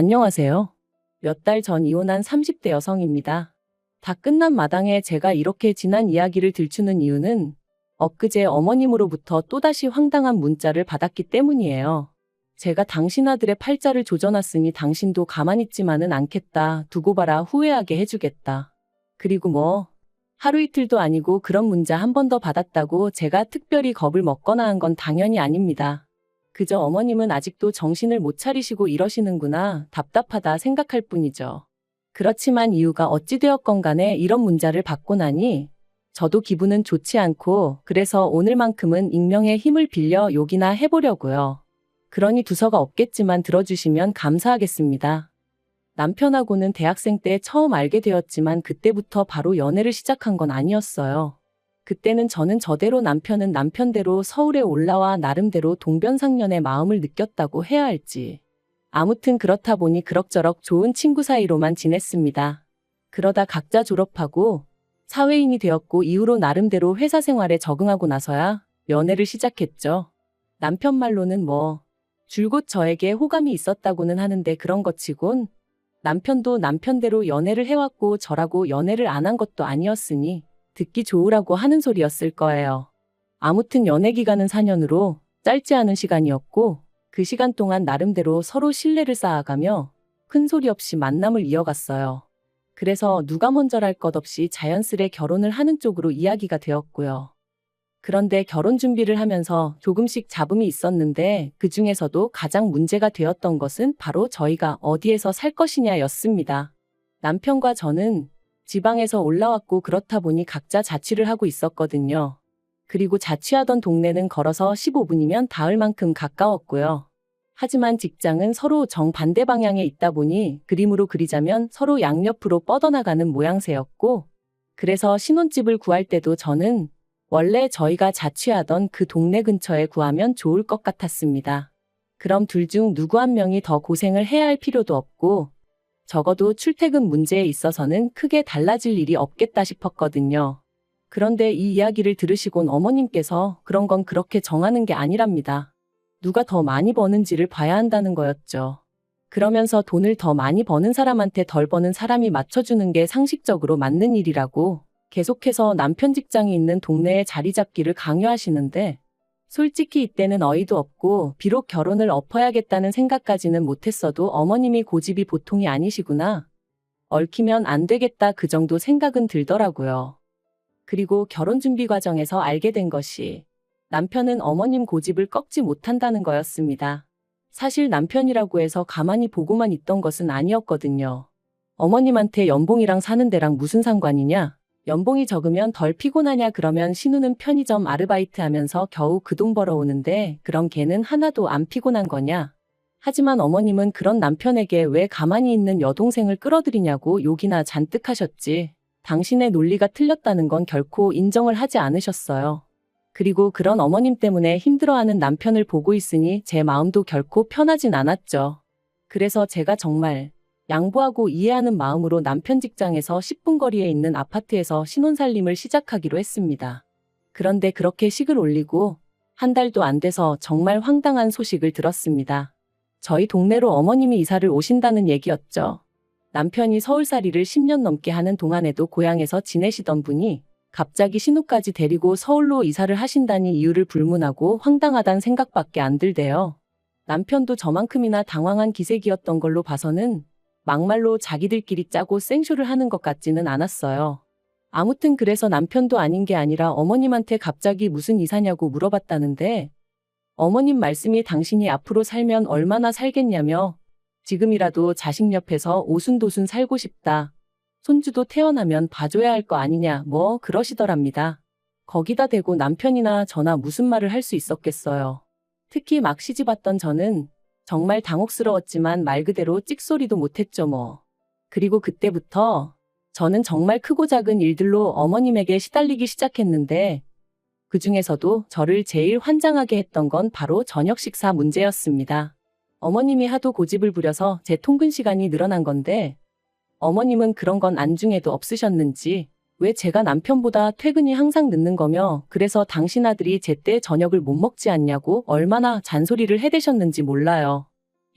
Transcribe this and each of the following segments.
안녕하세요. 몇 달 전 이혼한 30대 여성입니다. 다 끝난 마당에 제가 이렇게 지난 이야기를 들추는 이유는 엊그제 어머님으로부터 또다시 황당한 문자를 받았기 때문이에요. 제가 당신 아들의 팔자를 조져놨으니 당신도 가만히 있지만은 않겠다. 두고 봐라. 후회하게 해주겠다. 그리고 뭐 하루 이틀도 아니고 그런 문자 한 번 더 받았다고 제가 특별히 겁을 먹거나 한 건 당연히 아닙니다. 그저 어머님은 아직도 정신을 못 차리시고 이러시는구나, 답답하다 생각할 뿐이죠. 그렇지만 이유가 어찌되었건 간에 이런 문자를 받고 나니 저도 기분은 좋지 않고, 그래서 오늘만큼은 익명의 힘을 빌려 욕이나 해보려고요. 그러니 두서가 없겠지만 들어주시면 감사하겠습니다. 남편하고는 대학생 때 처음 알게 되었지만 그때부터 바로 연애를 시작한 건 아니었어요. 그때는 저는 저대로, 남편은 남편대로 서울에 올라와 나름대로 동변상련의 마음을 느꼈다고 해야 할지. 아무튼 그렇다 보니 그럭저럭 좋은 친구 사이로만 지냈습니다. 그러다 각자 졸업하고 사회인이 되었고 이후로 나름대로 회사 생활에 적응하고 나서야 연애를 시작했죠. 남편 말로는 뭐 줄곧 저에게 호감이 있었다고는 하는데 그런 것 치곤 남편도 남편대로 연애를 해왔고 저라고 연애를 안 한 것도 아니었으니 듣기 좋으라고 하는 소리였을 거예요. 아무튼 연애 기간은 4년으로 짧지 않은 시간이었고 그 시간 동안 나름대로 서로 신뢰를 쌓아가며 큰 소리 없이 만남을 이어갔어요. 그래서 누가 먼저랄 것 없이 자연스레 결혼을 하는 쪽으로 이야기가 되었고요. 그런데 결혼 준비를 하면서 조금씩 잡음이 있었는데 그 중에서도 가장 문제가 되었던 것은 바로 저희가 어디에서 살 것이냐였습니다. 남편과 저는 지방에서 올라왔고 그렇다 보니 각자 자취를 하고 있었거든요. 그리고 자취하던 동네는 걸어서 15분이면 닿을 만큼 가까웠고요. 하지만 직장은 서로 정반대 방향에 있다 보니 그림으로 그리자면 서로 양옆으로 뻗어나가는 모양새였고, 그래서 신혼집을 구할 때도 저는 원래 저희가 자취하던 그 동네 근처에 구하면 좋을 것 같았습니다. 그럼 둘 중 누구 한 명이 더 고생을 해야 할 필요도 없고 적어도 출퇴근 문제에 있어서는 크게 달라질 일이 없겠다 싶었거든요. 그런데 이 이야기를 들으시곤 어머님께서 그런 건 그렇게 정하는 게 아니랍니다. 누가 더 많이 버는지를 봐야 한다는 거였죠. 그러면서 돈을 더 많이 버는 사람한테 덜 버는 사람이 맞춰주는 게 상식적으로 맞는 일이라고 계속해서 남편 직장이 있는 동네에 자리 잡기를 강요하시는데, 솔직히 이때는 어이도 없고 비록 결혼을 엎어야겠다는 생각까지는 못했어도 어머님이 고집이 보통이 아니시구나. 얽히면 안 되겠다, 그 정도 생각은 들더라고요. 그리고 결혼 준비 과정에서 알게 된 것이 남편은 어머님 고집을 꺾지 못한다는 거였습니다. 사실 남편이라고 해서 가만히 보고만 있던 것은 아니었거든요. 어머님한테 연봉이랑 사는 데랑 무슨 상관이냐? 연봉이 적으면 덜 피곤하냐? 그러면 신우는 편의점 아르바이트 하면서 겨우 그 돈 벌어오는데 그럼 걔는 하나도 안 피곤한 거냐? 하지만 어머님은 그런 남편에게 왜 가만히 있는 여동생을 끌어들이냐고 욕이나 잔뜩 하셨지. 당신의 논리가 틀렸다는 건 결코 인정을 하지 않으셨어요. 그리고 그런 어머님 때문에 힘들어하는 남편을 보고 있으니 제 마음도 결코 편하진 않았죠. 그래서 제가 정말 양보하고 이해하는 마음으로 남편 직장에서 10분 거리에 있는 아파트에서 신혼살림을 시작하기로 했습니다. 그런데 그렇게 식을 올리고 한 달도 안 돼서 정말 황당한 소식을 들었습니다. 저희 동네로 어머님이 이사를 오신다는 얘기였죠. 남편이 서울살이를 10년 넘게 하는 동안에도 고향에서 지내시던 분이 갑자기 신우까지 데리고 서울로 이사를 하신다니 이유를 불문하고 황당하단 생각밖에 안 들대요. 남편도 저만큼이나 당황한 기색이었던 걸로 봐서는 막말로 자기들끼리 짜고 생쇼를 하는 것 같지는 않았어요. 아무튼 그래서 남편도 아닌 게 아니라 어머님한테 갑자기 무슨 이사냐고 물어봤다는데, 어머님 말씀이 당신이 앞으로 살면 얼마나 살겠냐며 지금이라도 자식 옆에서 오순도순 살고 싶다. 손주도 태어나면 봐줘야 할 거 아니냐 뭐 그러시더랍니다. 거기다 대고 남편이나 저나 무슨 말을 할 수 있었겠어요. 특히 막 시집왔던 저는 정말 당혹스러웠지만 말 그대로 찍소리도 못했죠 뭐. 그리고 그때부터 저는 정말 크고 작은 일들로 어머님에게 시달리기 시작했는데 그 중에서도 저를 제일 환장하게 했던 건 바로 저녁 식사 문제였습니다. 어머님이 하도 고집을 부려서 제 통근 시간이 늘어난 건데 어머님은 그런 건 안중에도 없으셨는지 왜 제가 남편보다 퇴근이 항상 늦는 거며 그래서 당신 아들이 제때 저녁을 못 먹지 않냐고 얼마나 잔소리를 해대셨는지 몰라요.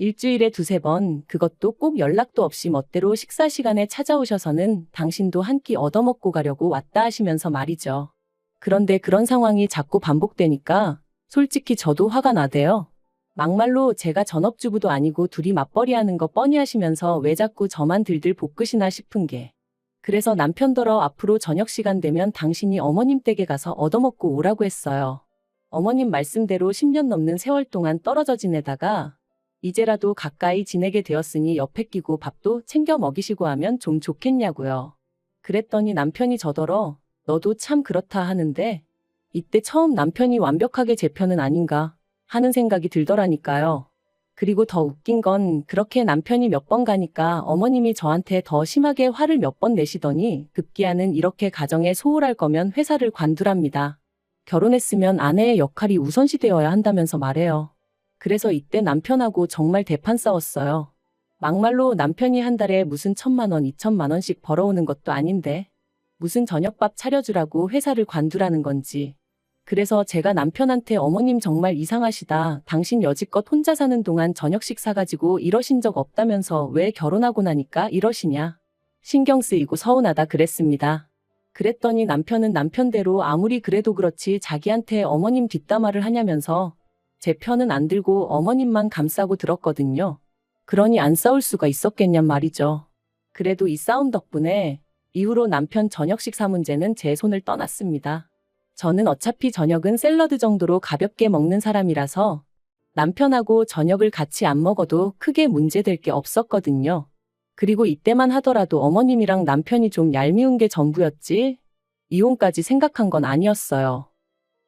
일주일에 두세 번, 그것도 꼭 연락도 없이 멋대로 식사 시간에 찾아오셔서는 당신도 한 끼 얻어먹고 가려고 왔다 하시면서 말이죠. 그런데 그런 상황이 자꾸 반복되니까 솔직히 저도 화가 나대요. 막말로 제가 전업주부도 아니고 둘이 맞벌이 하는 거 뻔히 하시면서 왜 자꾸 저만 들들 볶으시나 싶은 게. 그래서 남편더러 앞으로 저녁 시간 되면 당신이 어머님 댁에 가서 얻어먹고 오라고 했어요. 어머님 말씀대로 10년 넘는 세월 동안 떨어져 지내다가 이제라도 가까이 지내게 되었으니 옆에 끼고 밥도 챙겨 먹이시고 하면 좀 좋겠냐고요. 그랬더니 남편이 저더러 너도 참 그렇다 하는데 이때 처음 남편이 완벽하게 제 편은 아닌가 하는 생각이 들더라니까요. 그리고 더 웃긴 건 그렇게 남편이 몇 번 가니까 어머님이 저한테 더 심하게 화를 몇 번 내시더니 급기야는 이렇게 가정에 소홀할 거면 회사를 관두랍니다. 결혼했으면 아내의 역할이 우선시 되어야 한다면서 말해요. 그래서 이때 남편하고 정말 대판 싸웠어요. 막말로 남편이 한 달에 무슨 1,000만 원, 2,000만 원씩 벌어오는 것도 아닌데 무슨 저녁밥 차려주라고 회사를 관두라는 건지. 그래서 제가 남편한테 어머님 정말 이상하시다. 당신 여지껏 혼자 사는 동안 저녁식 사가지고 이러신 적 없다면서 왜 결혼하고 나니까 이러시냐. 신경 쓰이고 서운하다 그랬습니다. 그랬더니 남편은 남편대로 아무리 그래도 그렇지 자기한테 어머님 뒷담화를 하냐면서 제 편은 안 들고 어머님만 감싸고 들었거든요. 그러니 안 싸울 수가 있었겠냔 말이죠. 그래도 이 싸움 덕분에 이후로 남편 저녁 식사 문제는 제 손을 떠났습니다. 저는 어차피 저녁은 샐러드 정도로 가볍게 먹는 사람이라서 남편하고 저녁을 같이 안 먹어도 크게 문제될 게 없었거든요. 그리고 이때만 하더라도 어머님이랑 남편이 좀 얄미운 게 전부였지 이혼까지 생각한 건 아니었어요.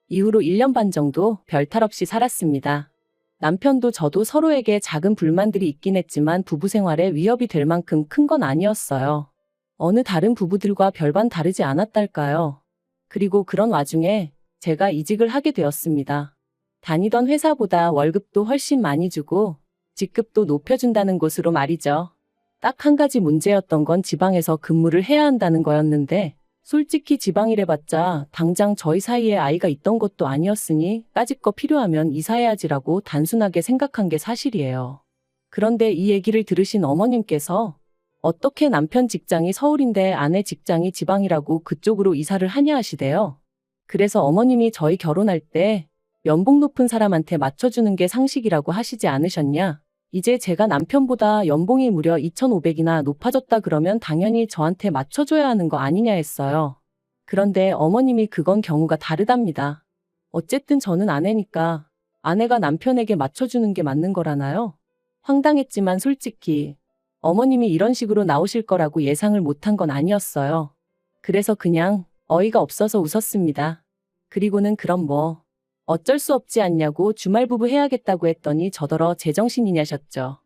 이후로 1년 반 정도 별탈 없이 살았습니다. 남편도 저도 서로에게 작은 불만들이 있긴 했지만 부부 생활에 위협이 될 만큼 큰 건 아니었어요. 어느 다른 부부들과 별반 다르지 않았달까요. 그리고 그런 와중에 제가 이직을 하게 되었습니다. 다니던 회사보다 월급도 훨씬 많이 주고 직급도 높여준다는 곳으로 말이죠. 딱 한 가지 문제였던 건 지방에서 근무를 해야 한다는 거였는데 솔직히 지방이래봤자 당장 저희 사이에 아이가 있던 것도 아니었으니 까짓 거 필요하면 이사해야지라고 단순하게 생각한 게 사실이에요. 그런데 이 얘기를 들으신 어머님께서 어떻게 남편 직장이 서울인데 아내 직장이 지방이라고 그쪽으로 이사를 하냐 하시대요. 그래서 어머님이 저희 결혼할 때 연봉 높은 사람한테 맞춰주는 게 상식이라고 하시지 않으셨냐? 이제 제가 남편보다 연봉이 무려 2,500이나 높아졌다 그러면 당연히 저한테 맞춰줘야 하는 거 아니냐 했어요. 그런데 어머님이 그건 경우가 다르답니다. 어쨌든 저는 아내니까 아내가 남편에게 맞춰주는 게 맞는 거라나요? 황당했지만 솔직히 어머님이 이런 식으로 나오실 거라고 예상을 못한 건 아니었어요. 그래서 그냥 어이가 없어서 웃었습니다. 그리고는 그럼 뭐 어쩔 수 없지 않냐고 주말부부 해야겠다고 했더니 저더러 제정신이냐셨죠.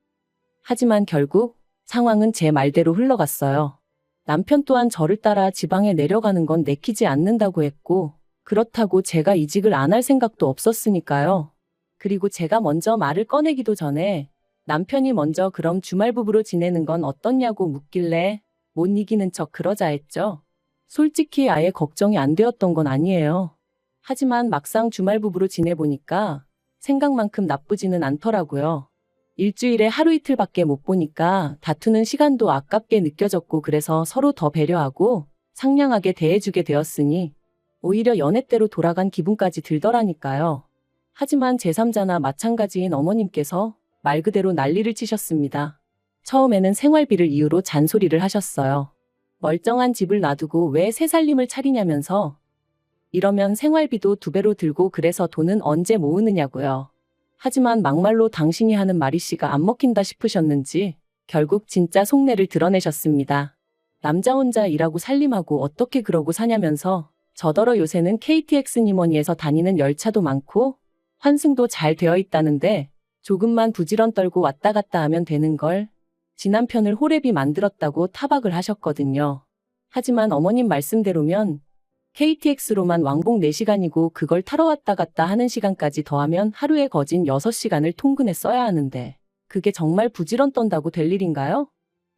하지만 결국 상황은 제 말대로 흘러갔어요. 남편 또한 저를 따라 지방에 내려가는 건 내키지 않는다고 했고 그렇다고 제가 이직을 안 할 생각도 없었으니까요. 그리고 제가 먼저 말을 꺼내기도 전에 남편이 먼저 그럼 주말부부로 지내는 건 어떻냐고 묻길래 못 이기는 척 그러자 했죠. 솔직히 아예 걱정이 안 되었던 건 아니에요. 하지만 막상 주말부부로 지내보니까 생각만큼 나쁘지는 않더라고요. 일주일에 하루 이틀밖에 못 보니까 다투는 시간도 아깝게 느껴졌고 그래서 서로 더 배려하고 상냥하게 대해주게 되었으니 오히려 연애 때로 돌아간 기분까지 들더라니까요. 하지만 제3자나 마찬가지인 어머님께서 말 그대로 난리를 치셨습니다. 처음에는 생활비를 이유로 잔소리를 하셨어요. 멀쩡한 집을 놔두고 왜 새 살림을 차리냐면서 이러면 생활비도 2배로 들고 그래서 돈은 언제 모으느냐고요. 하지만 막말로 당신이 하는 말이씨가 안 먹힌다 싶으셨는지 결국 진짜 속내를 드러내셨습니다. 남자 혼자 일하고 살림하고 어떻게 그러고 사냐면서 저더러 요새는 KTX 니머니에서 다니는 열차도 많고 환승도 잘 되어 있다는데 조금만 부지런 떨고 왔다 갔다 하면 되는 걸 지 남편을 호랩이 만들었다고 타박을 하셨거든요. 하지만 어머님 말씀대로면 KTX로만 왕복 4시간이고 그걸 타러 왔다 갔다 하는 시간까지 더하면 하루에 거진 6시간을 통근에 써야 하는데 그게 정말 부지런 떤다고 될 일인가요?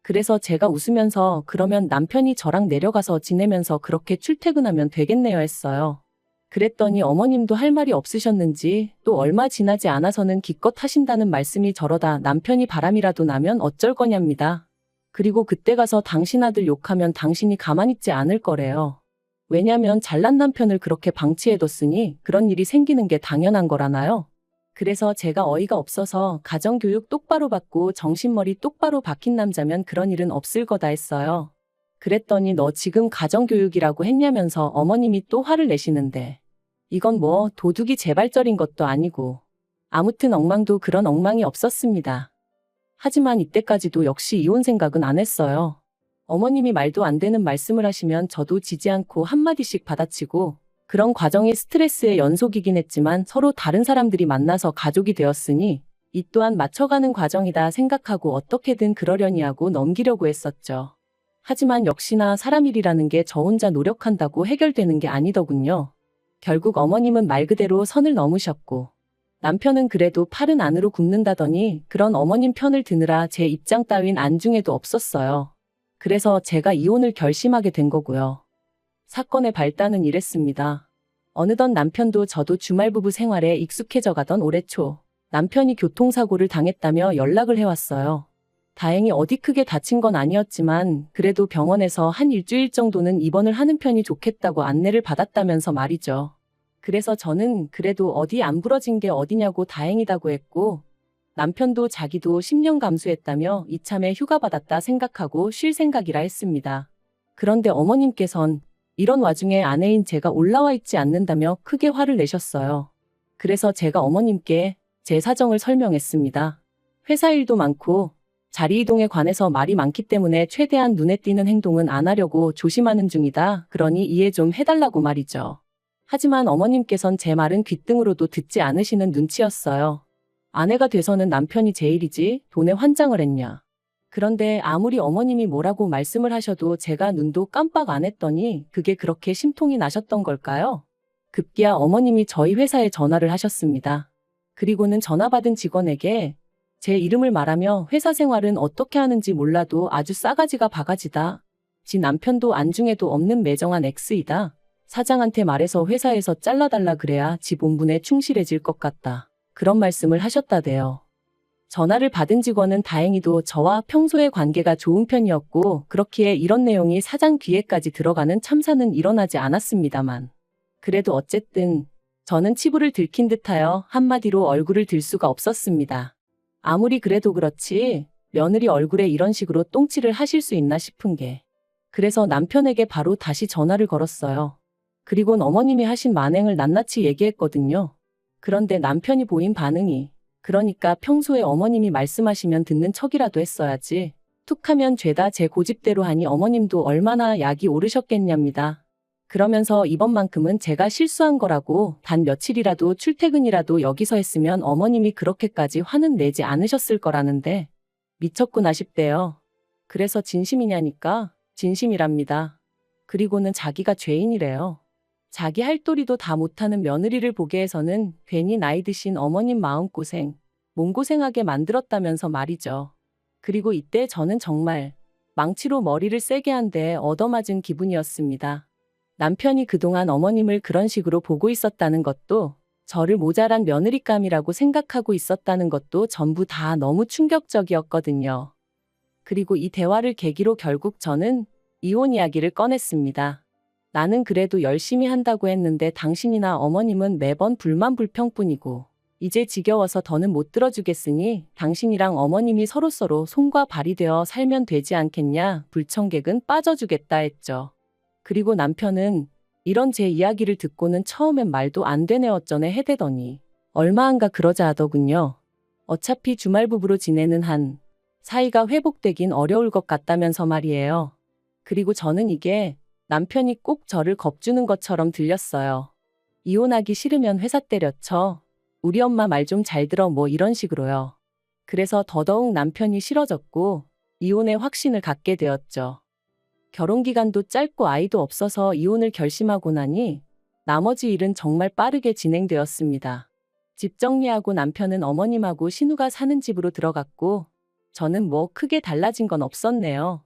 그래서 제가 웃으면서 그러면 남편이 저랑 내려가서 지내면서 그렇게 출퇴근하면 되겠네요 했어요. 그랬더니 어머님도 할 말이 없으셨는지 또 얼마 지나지 않아서는 기껏 하신다는 말씀이 저러다 남편이 바람이라도 나면 어쩔 거냐입니다. 그리고 그때 가서 당신 아들 욕하면 당신이 가만히 있지 않을 거래요. 왜냐면 잘난 남편을 그렇게 방치해뒀으니 그런 일이 생기는 게 당연한 거라나요? 그래서 제가 어이가 없어서 가정교육 똑바로 받고 정신머리 똑바로 박힌 남자면 그런 일은 없을 거다 했어요. 그랬더니 너 지금 가정교육이라고 했냐면서 어머님이 또 화를 내시는데 이건 뭐 도둑이 재발절인 것도 아니고 아무튼 엉망도 그런 엉망이 없었습니다. 하지만 이때까지도 역시 이혼 생각은 안 했어요. 어머님이 말도 안 되는 말씀을 하시면 저도 지지 않고 한마디씩 받아치고 그런 과정이 스트레스의 연속이긴 했지만 서로 다른 사람들이 만나서 가족이 되었으니 이 또한 맞춰가는 과정이다 생각하고 어떻게든 그러려니 하고 넘기려고 했었죠. 하지만 역시나 사람 일이라는 게 저 혼자 노력한다고 해결되는 게 아니더군요. 결국 어머님은 말 그대로 선을 넘으셨고 남편은 그래도 팔은 안으로 굽는다더니 그런 어머님 편을 드느라 제 입장 따윈 안중에도 없었어요. 그래서 제가 이혼을 결심하게 된 거고요. 사건의 발단은 이랬습니다. 어느덧 남편도 저도 주말부부 생활에 익숙해져 가던 올해 초 남편이 교통사고를 당했다며 연락을 해왔어요. 다행히 어디 크게 다친 건 아니었지만 그래도 병원에서 한 일주일 정도는 입원을 하는 편이 좋겠다고 안내를 받았다면서 말이죠. 그래서 저는 그래도 어디 안 부러진 게 어디냐고 다행이다고 했고 남편도 자기도 10년 감수했다며 이참에 휴가 받았다 생각하고 쉴 생각이라 했습니다. 그런데 어머님께선 이런 와중에 아내인 제가 올라와 있지 않는다며 크게 화를 내셨어요. 그래서 제가 어머님께 제 사정을 설명했습니다. 회사 일도 많고 자리 이동에 관해서 말이 많기 때문에 최대한 눈에 띄는 행동은 안 하려고 조심하는 중이다. 그러니 이해 좀 해달라고 말이죠. 하지만 어머님께선 제 말은 귓등으로도 듣지 않으시는 눈치였어요. 아내가 돼서는 남편이 제일이지 돈에 환장을 했냐. 그런데 아무리 어머님이 뭐라고 말씀을 하셔도 제가 눈도 깜빡 안 했더니 그게 그렇게 심통이 나셨던 걸까요? 급기야 어머님이 저희 회사에 전화를 하셨습니다. 그리고는 전화 받은 직원에게 제 이름을 말하며 회사 생활은 어떻게 하는지 몰라도 아주 싸가지가 바가지다. 지 남편도 안중에도 없는 매정한 X이다. 사장한테 말해서 회사에서 잘라달라 그래야 지 본분에 충실해질 것 같다. 그런 말씀을 하셨다대요. 전화를 받은 직원은 다행히도 저와 평소에 관계가 좋은 편이었고 그렇기에 이런 내용이 사장 귀에까지 들어가는 참사는 일어나지 않았습니다만 그래도 어쨌든 저는 치부를 들킨 듯하여 한마디로 얼굴을 들 수가 없었습니다. 아무리 그래도 그렇지 며느리 얼굴에 이런 식으로 똥칠을 하실 수 있나 싶은 게 그래서 남편에게 바로 다시 전화를 걸었어요. 그리곤 어머님이 하신 만행을 낱낱이 얘기했거든요. 그런데 남편이 보인 반응이 그러니까 평소에 어머님이 말씀하시면 듣는 척이라도 했어야지 툭하면 죄다 제 고집대로 하니 어머님도 얼마나 약이 오르셨겠냐입니다. 그러면서 이번만큼은 제가 실수한 거라고 단 며칠이라도 출퇴근이라도 여기서 했으면 어머님이 그렇게까지 화는 내지 않으셨을 거라는데 미쳤구나 싶대요. 그래서 진심이냐니까 진심이랍니다. 그리고는 자기가 죄인이래요. 자기 할 도리도 다 못하는 며느리를 보게 해서는 괜히 나이 드신 어머님 마음고생, 몸고생하게 만들었다면서 말이죠. 그리고 이때 저는 정말 망치로 머리를 세게 한 대 얻어맞은 기분이었습니다. 남편이 그동안 어머님을 그런 식으로 보고 있었다는 것도 저를 모자란 며느리감이라고 생각하고 있었다는 것도 전부 다 너무 충격적이었거든요. 그리고 이 대화를 계기로 결국 저는 이혼 이야기를 꺼냈습니다. 나는 그래도 열심히 한다고 했는데 당신이나 어머님은 매번 불만불평뿐이고 이제 지겨워서 더는 못 들어주겠으니 당신이랑 어머님이 서로서로 손과 발이 되어 살면 되지 않겠냐. 불청객은 빠져주겠다 했죠. 그리고 남편은 이런 제 이야기를 듣고는 처음엔 말도 안 되네 어쩌네 해대더니 얼마 안가 그러자 하더군요. 어차피 주말부부로 지내는 한 사이가 회복되긴 어려울 것 같다면서 말이에요. 그리고 저는 이게 남편이 꼭 저를 겁주는 것처럼 들렸어요. 이혼하기 싫으면 회사 때려쳐. 우리 엄마 말 좀 잘 들어 뭐 이런 식으로요. 그래서 더더욱 남편이 싫어졌고 이혼의 확신을 갖게 되었죠. 결혼기간도 짧고 아이도 없어서 이혼을 결심하고 나니 나머지 일은 정말 빠르게 진행되었습니다. 집 정리하고 남편은 어머님하고 신우가 사는 집으로 들어갔고 저는 뭐 크게 달라진 건 없었네요.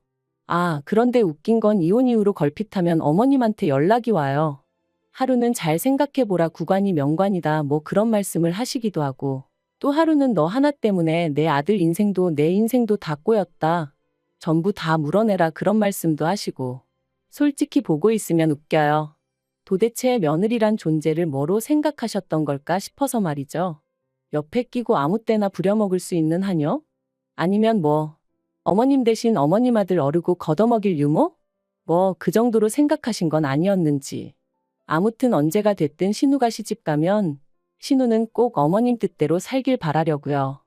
아, 그런데 웃긴 건 이혼 이후로 걸핏하면 어머님한테 연락이 와요. 하루는 잘 생각해보라 구관이 명관이다 뭐 그런 말씀을 하시기도 하고 또 하루는 너 하나 때문에 내 아들 인생도 내 인생도 다 꼬였다. 전부 다 물어내라 그런 말씀도 하시고 솔직히 보고 있으면 웃겨요. 도대체 며느리란 존재를 뭐로 생각하셨던 걸까 싶어서 말이죠. 옆에 끼고 아무 때나 부려먹을 수 있는 하녀? 아니면 뭐 어머님 대신 어머님 아들 어르고 걷어먹일 유모? 뭐 그 정도로 생각하신 건 아니었는지. 아무튼 언제가 됐든 신우가 시집 가면 신우는 꼭 어머님 뜻대로 살길 바라려고요.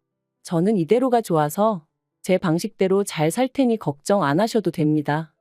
저는 이대로가 좋아서 제 방식대로 잘 살 테니 걱정 안 하셔도 됩니다.